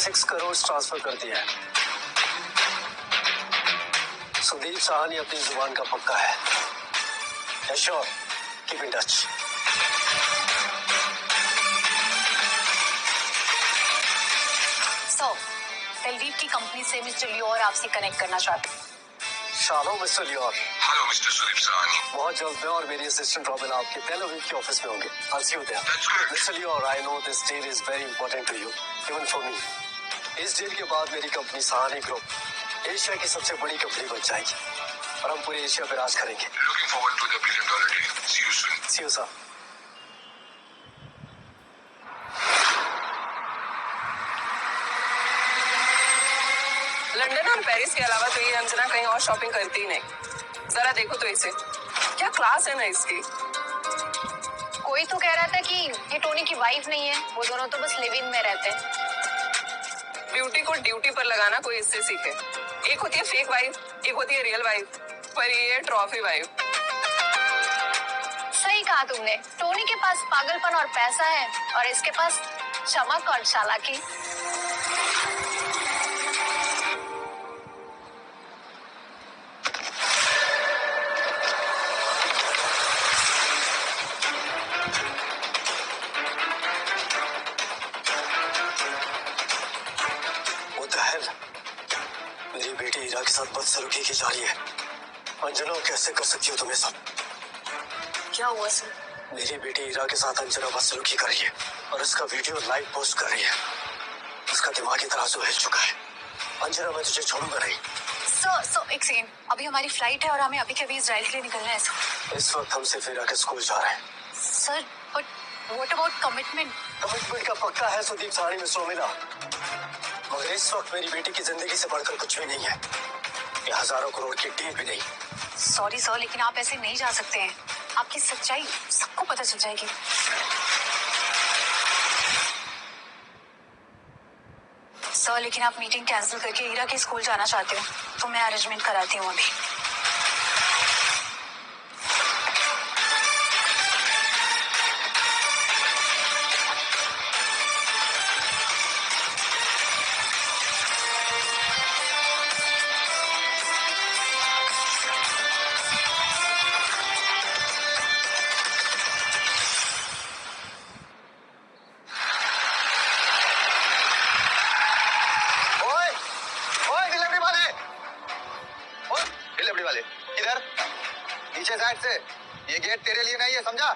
6 crore transfer कर दिया है। सुदीप साहनी अपनी जुबान का पक्का है। Sure, keep in touch. Dildeep की कंपनी से मिस्टर लियोर आपसे कनेक्ट करना चाहते हैं। Shalom mister Lior. Hello mister Sudeep Sahni. बहुत जल्द मैं और मेरी असिस्टेंट रॉबिन आपके टेल अवीव के ऑफिस में होंगे। I'll see you there. That's good. Mister लियोर, I know this deal is very important to you, even for me. इस डील के बाद मेरी कंपनी साहनी ग्रुप एशिया की सबसे बड़ी कंपनी बन जाएगी और हम पूरे एशिया पे राज करेंगे। Looking forward to the $1 billion deal. See you soon. See you, sir. London और पेरिस के अलावा तो ये अंजना कहीं और शॉपिंग करती ही नहीं। जरा देखो तो इसे, क्या क्लास है ना इसकी। कोई तो कह रहा था कि ये टोनी की वाइफ नहीं है, वो दोनों तो बस लिव इन में रहते हैं। ब्यूटी को ड्यूटी पर लगाना कोई इससे सीखे। एक होती है फेक वाइफ, एक होती है रियल वाइफ, पर ये ट्रॉफी वाइफ। सही कहा तुमने, टोनी के पास पागलपन और पैसा है और इसके पास चमक और चालाकी। मेरी बेटी ईरा के साथ बदसलूकी की जा रही है। अंजना, कैसे कर सकती हो तुम ये सब? क्या हुआ सर? मेरी बेटी ईरा के साथ अंजना बदसलूकी कर रही है और इसका वीडियो लाइव पोस्ट कर रही है। उसका दिमागी तराजू हिल चुका है। अंजना, मैं तुझे छोड़ूंगा नहीं। सर एक सेकंड, अभी हमारी फ्लाइट है और हमें अभी के अभी इजराइल के लिए निकलना है सर। इस वक्त हम सिर्फ ईरा के स्कूल जा रहे हैं। Sir but what about commitment? Commitment का पक्का है सुदीप साहनी में सोमिला, मगर इस वक्त मेरी बेटी की जिंदगी से बढ़कर कुछ भी नहीं है। ये हजारों करोड़ की डील भी नहीं। सॉरी सर, लेकिन आप ऐसे नहीं जा सकते हैं। आपकी सच्चाई सबको पता चल जाएगी। सर लेकिन आप मीटिंग कैंसिल करके ईरा के स्कूल जाना चाहते हो तो मैं अरेंजमेंट कराती हूँ अभी। से ये गेट तेरे लिए नहीं है, समझा?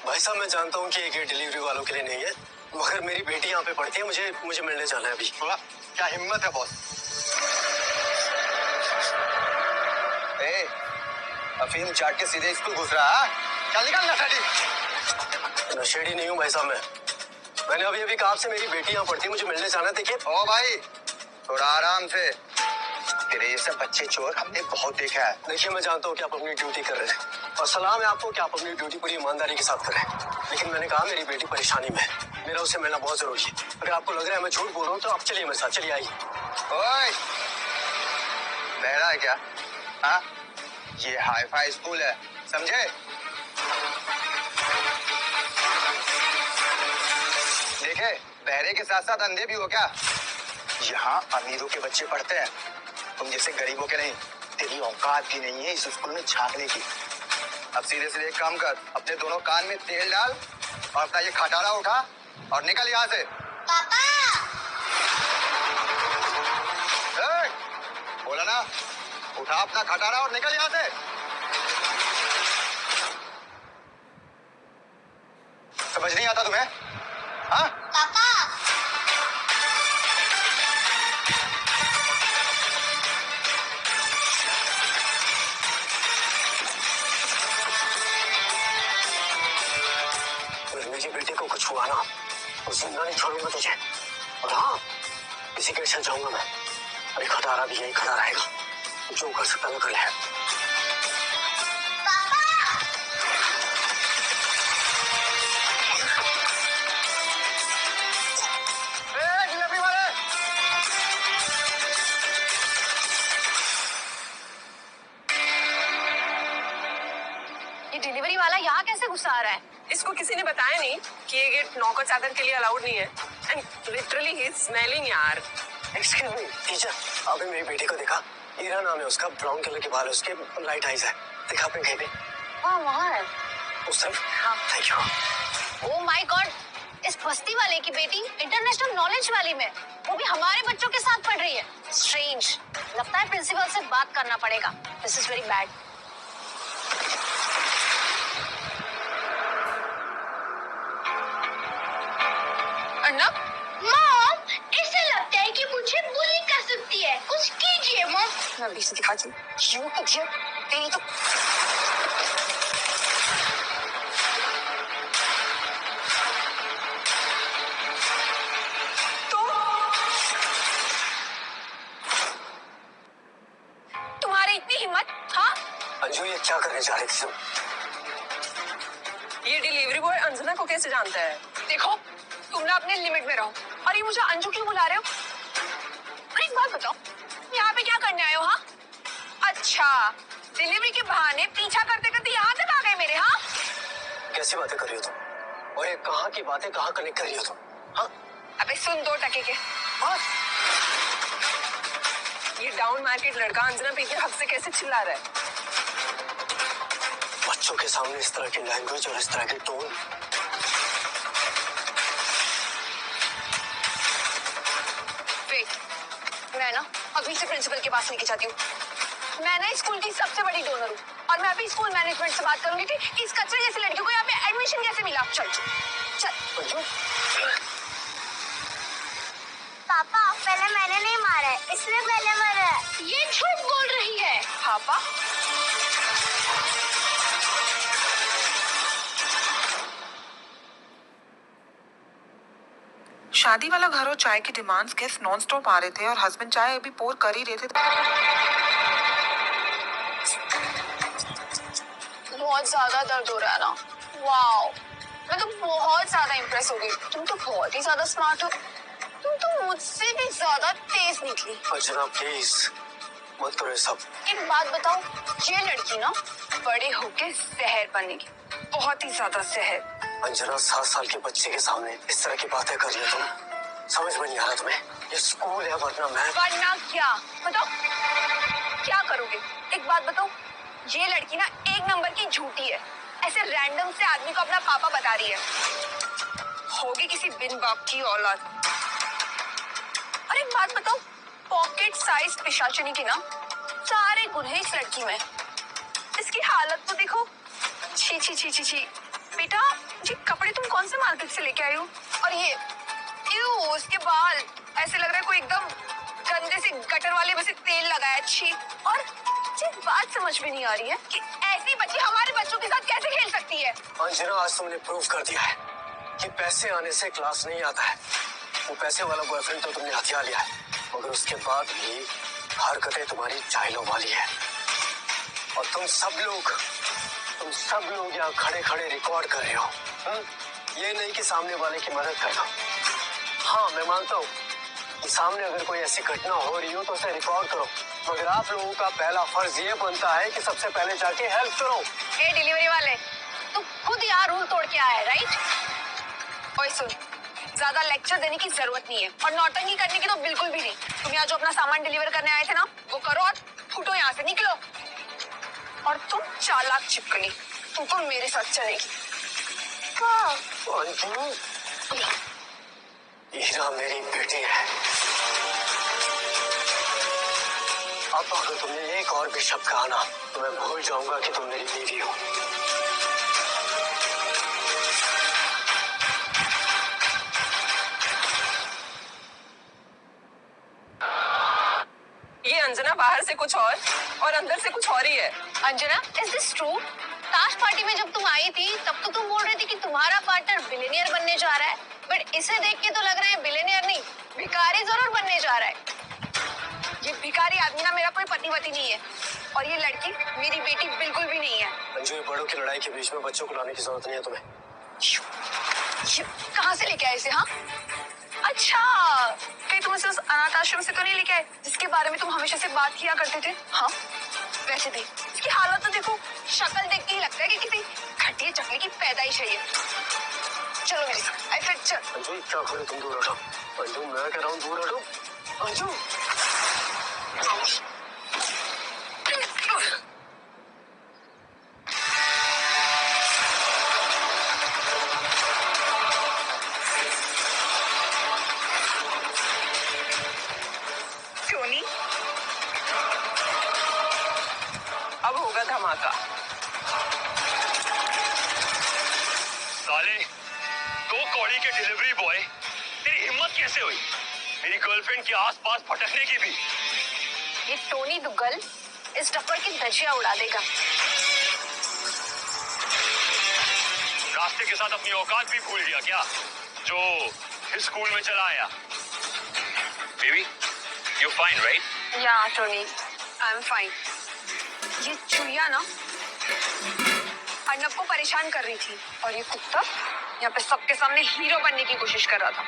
भाई साहब, मैं जानता हूँ कि ये गेट डिलीवरी वालों के लिए नहीं है, मगर मेरी बेटी यहाँ पे पढ़ती है, मुझे मिलने जाना है अभी। क्या हिम्मत है बॉस? अफीम चाट के सीधे स्कूल घुस रहा है? चल निकल नशेड़ी। नशेड़ी नहीं हूँ भाई साहब, मैंने अभी अभी कहा आपसे मेरी बेटी यहाँ पढ़ती है, मुझे मिलने जाना है। देखिए ओ भाई, थोड़ा आराम से। तेरे ये सब बच्चे चोर हमने बहुत देखा है। देखिए, मैं जानता हूँ कि आप अपनी ड्यूटी कर रहे हैं और सलाम है आपको कि आप अपनी ड्यूटी पूरी ईमानदारी के साथ कर रहे हैं, लेकिन मैंने कहा मेरी बेटी परेशानी में है, मेरा उससे मिलना बहुत जरूरी है। अगर आपको लग रहा है मैं झूठ बोल रहा हूँ तो आप चलिए मेरे साथ, चलिए आइए। ओए, बहरा है क्या? हाँ, ये हाई फाई स्कूल है, समझे? देखे, बहरे के साथ साथ अंधे भी हो क्या? यहाँ अमीरों के बच्चे पढ़ते हैं, तुम जैसे गरीबों के नहीं। तेरी औकात भी नहीं है इस स्कूल में झांकने की। अब सीधे सीधे एक काम कर, अपने दोनों कान में तेल डाल और अपना ये खटारा उठा और निकल यहाँ से। पापा! बोला ना, उठा अपना खटारा और निकल यहाँ से। समझ नहीं आता तुम्हें? हाँ? पापा! मेरी बेटे को कुछ हुआ ना, उस जिंदा नहीं छोड़ूंगा तुझे। और हाँ, इसी के चल जाऊंगा मैं। अरे खटारा भी यही खड़ा रहेगा, जो कर सकता मैं कर ले। डिलीवरी वाला यहाँ कैसे घुसा आ रहा है? इसको किसी ने बताया नहीं कि ये गेट नौकर चाकर के लिए अलाउड नहीं है। and literally he's smelling यार. एक्सक्यूज मी टीचर, अभी मेरी बेटी को देखा? ईरा नाम है उसका, ब्राउन कलर के बाल है उसके, लाइट आईज है. देखा आपने कहीं पे? हाँ वहाँ है. उस तरफ? हाँ. Thank you. Oh my God, इस बस्ती वाले की बेटी इंटरनेशनल नॉलेज वाली में, वो भी हमारे बच्चों के साथ पढ़ रही है. स्ट्रेंज. लगता है प्रिंसिपल से बात करना पड़ेगा. This is very bad. Arnab, mom, ऐसा लगता है कि मुझे बुली कर सकती है. कुछ कीजिए मॉम. मैं अभी से दिखाती हूँ. क्यों इडियट, तेरी तो तुम्हारी इतनी हिम्मत? हाँ, अंजू ये क्या करने जा रही थी तुम? ये डिलीवरी बॉय अंजना को कैसे जानता है? देखो तुम ना अपने लिमिट में रहो. और ये मुझे अंजू क्यों बुला रहे हो? अरे एक बात बताओ, यहाँ पे क्या करने आए हो? हाँ, अच्छा, डिलीवरी के बहाने पीछा करते करते यहाँ तक आ गए मेरे. हाँ, कैसी बातें कर रही हो तुम? और ये कहाँ की बातें कहाँ कनेक्ट कर रही हो तुम? हाँ? अबे सुन 2 टके के. बात? ये डाउन मार्केट लड़का अंजना पे इतने हक से कैसे चिल्ला रहा है? बच्चों के सामने इस तरह की लैंग्वेज और इस तरह की टोन. वेट, मैं ना अभी से प्रिंसिपल के पास लेके जाती हूँ. मैं ना स्कूल की सबसे बड़ी डोनर हूँ और मैं अभी स्कूल मैनेजमेंट से बात करूंगी कि इस कचरे जैसी लड़कियों को यहाँ पे एडमिशन कैसे मिला. चल चल. अंजू पापा, पहले मैंने नहीं मारा है, इसने पहले मारा है. ये झूठ बोल रही है. पापा, शादी वाला घर और चाय की डिमांड्स गेस्ट नॉन स्टॉप आ रहे थे और हस्बैंड चाय अभी पोर कर ही रहे थे. बहुत ज्यादा दर्द हो रहा है ना. वाओ, मैं तो बहुत ज्यादा इम्प्रेस हो गई. तुम तो बहुत ही ज्यादा स्मार्ट हो. तुम तो मुझसे भी ज्यादा तेज निकली. अंजना प्लीज मत करो ये सब. एक बात बताओ, ये लड़की ना बड़े होके जहर बनेगी. बहुत ही ज्यादा जहर. अंजना 7 साल के बच्चे के सामने इस तरह की बातें कर रही हो तुम. समझ में नहीं आ रहा तुम्हें? ये स्कूल है वरना मैं. वरना क्या? बताओ क्या करोगे? एक बात बताओ, ये लड़की ना 1 नंबर की झूठी है. ऐसे रैंडम से आदमी को अपना पापा बता रही है. होगी किसी बिन बाप की औलाद. और एक बात बताओ, पॉकेट साइज पिशाचिनी की ना सारे गुण हैं इस लड़की में. इसकी हालत तो देखो. छी छी छी छी छी. बेटा, ये कपड़े तुम कौन से मार्केट से लेके आई हो? और ये उसके बाल ऐसे लग रहा है कोई एकदम गंदे से गटर वाले में से तेल लगाया. छी. और ये बात समझ में नहीं आ रही है कि ऐसी बच्ची हमारे बच्चों के साथ कैसे खेल सकती है. अंजना आज तुमने प्रूव कर दिया है कि पैसे आने से क्लास नहीं आता है. वो पैसे वाला बॉयफ्रेंड तो तुमने हथिया लिया है, मगर उसके बाद भी हरकतें तुम्हारी चाइलों वाली है. और तुम सब लोग यहाँ खड़े खड़े रिकॉर्ड कर रहे हो. ये नहीं कि सामने वाले की मदद करना. हाँ मैं मानता हूँ कि सामने अगर कोई ऐसी घटना हो रही हो तो उसे रिकॉर्ड करो, मगर आप लोगों का पहला फर्ज ये बनता है कि सबसे पहले जाके हेल्प करो. ए डिलीवरी वाले, तू खुद यहाँ रूल तोड़ के आया है, राइट? ओए सुन, ज्यादा लेक्चर देने की जरूरत नहीं है और नौटंकी करने की तो बिल्कुल भी नहीं. तुम यहाँ जो अपना सामान डिलीवर करने आए थे ना, वो करो और फूटो यहाँ से, निकलो. और तुम चालाक चिपकली, तुमको मेरे साथ चलेगी. अंजू, हीरा मेरी बेटी है. अब अगर तुमने एक और भी शब्द कहा ना तो मैं भूल जाऊंगा कि तुम मेरी बीवी हो. ये अंजना बाहर से कुछ और अंदर से कुछ और ही है. Anjana, is this true? ताश पार्टी में जब तुम आई थी तब तो तुम बोल रही थी कि तुम्हारा पार्टनर बिलियनियर बनने जा रहा है, बट इसे देख के तो लग रहा है बिलियनियर नहीं, भिखारी जरूर बनने जा रहा है. ये भिखारी आदमी ना मेरा कोई पति नहीं है और ये लड़की मेरी बेटी बिल्कुल भी नहीं है. अंजू, ये बड़ों की लड़ाई के बीच में बच्चों को लाने की जरूरत नहीं है तुम्हें. ये कहाँ से लेके आए इसे? हाँ, अच्छा, कहीं तुम इसे उस अनाथ आश्रम से तो नहीं लेके आए जिसके बारे में तुम हमेशा से बात किया करते थे? हाँ, वैसे देख इसकी हालत तो देखो, शक्ल देख के ही लगता है कि किसी घटिया चकले की पैदाइश है ये. चलो मेरे साथ। आई फिर चल। अंजू क्या करो, तुम दूर हटो। अंजू मैं कह रहा हूँ दूर हटो। अंजू टोनी, अब होगा धमाका। साले, दो कौड़ी के डिलीवरी बॉय, तेरी हिम्मत कैसे हुई मेरी गर्लफ्रेंड के आसपास भटकने की भी? ये टोनी दुग्गल इस टप्पर की धज्जियां उड़ा देगा। रास्ते के साथ अपनी औकात भी भूल गया क्या, जो इस स्कूल में चला आया? Baby, you fine right? या टोनी, आई एम फाइन। ये चुईया ना अर्नब को परेशान कर रही थी और ये कुत्ता यहाँ पे सबके सामने हीरो बनने की कोशिश कर रहा था।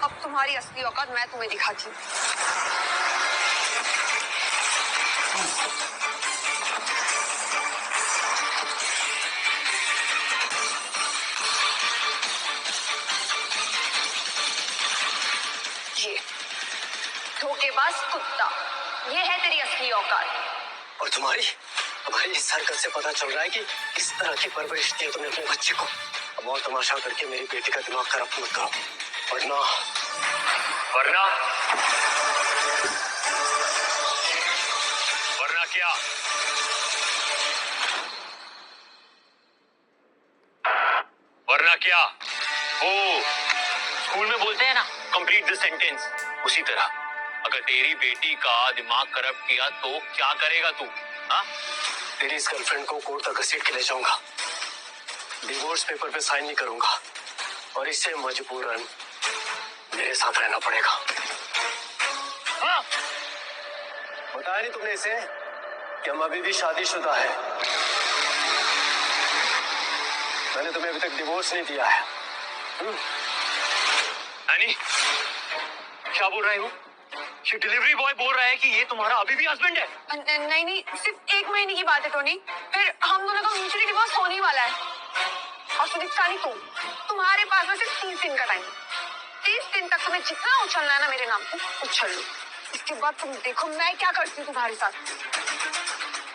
अब तुम्हारी असली औकात मैं तुम्हें दिखाती हूँ। ये धोखेबाज कुत्ता, ये है तेरी असली औकात। और तुम्हारी इस हरकत से पता चल रहा है कि किस तरह की परवरिश दी है तुमने अपने बच्चे को। अब और तमाशा करके मेरी बेटी का दिमाग खराब मत करो, वरना वरना वरना क्या? वरना क्या? ओ, स्कूल में बोलते हैं ना, कंप्लीट दिस सेंटेंस, उसी तरह। अगर तेरी बेटी का दिमाग करप्ट किया तो क्या करेगा तू? हाँ? तेरी इस गर्लफ्रेंड को कोर्ट तक घसीट के ले जाऊंगा, डिवोर्स पेपर पे साइन नहीं करूंगा और इससे मजबूरन मेरे साथ रहना पड़ेगा। हाँ? बताया नहीं तुमने इसे कि हम अभी भी शादीशुदा है? मैंने तुम्हें अभी तक डिवोर्स नहीं दिया है। यानी क्या बोल रहा है वो? ये डिलीवरी बॉय बोल रहा है कि ये तुम्हारा अभी भी हस्बैंड है? नहीं नहीं, सिर्फ 1 महीने की बात है टोनी, फिर हम दोनों का म्यूचुअली डिवोर्स होने ही वाला है। और सुदीप सानी, तुम्हारे पास में सिर्फ 30 दिन का टाइम। 30 दिन तक तुम्हें जितना उछलना है ना मेरे नाम पे उछल लो। इसके बाद तुम देखो मैं क्या करती हूँ तुम्हारे साथ।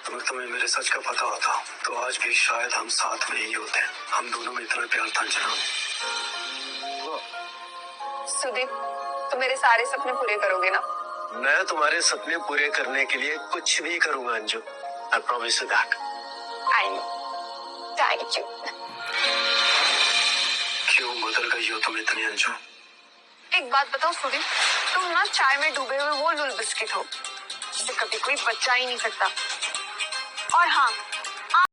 अगर तुम्हें मेरे सच का पता होता तो आज भी शायद हम साथ में ही होते। हम दोनों में इतना प्यार था अंजना। सुदीप, तुम मेरे सारे सपने पूरे करोगे ना? मैं तुम्हारे सपने पूरे करने के लिए कुछ भी करूंगा Anju. I promise you that. I know, thank you. क्यों बदल गई हो तुम इतनी अंजू? एक बात बताओ सुदीप, तुम ना चाय में डूबे हुए वो लूल बिस्किट हो जिसे कभी कोई बचा ही नहीं सकता। और हाँ,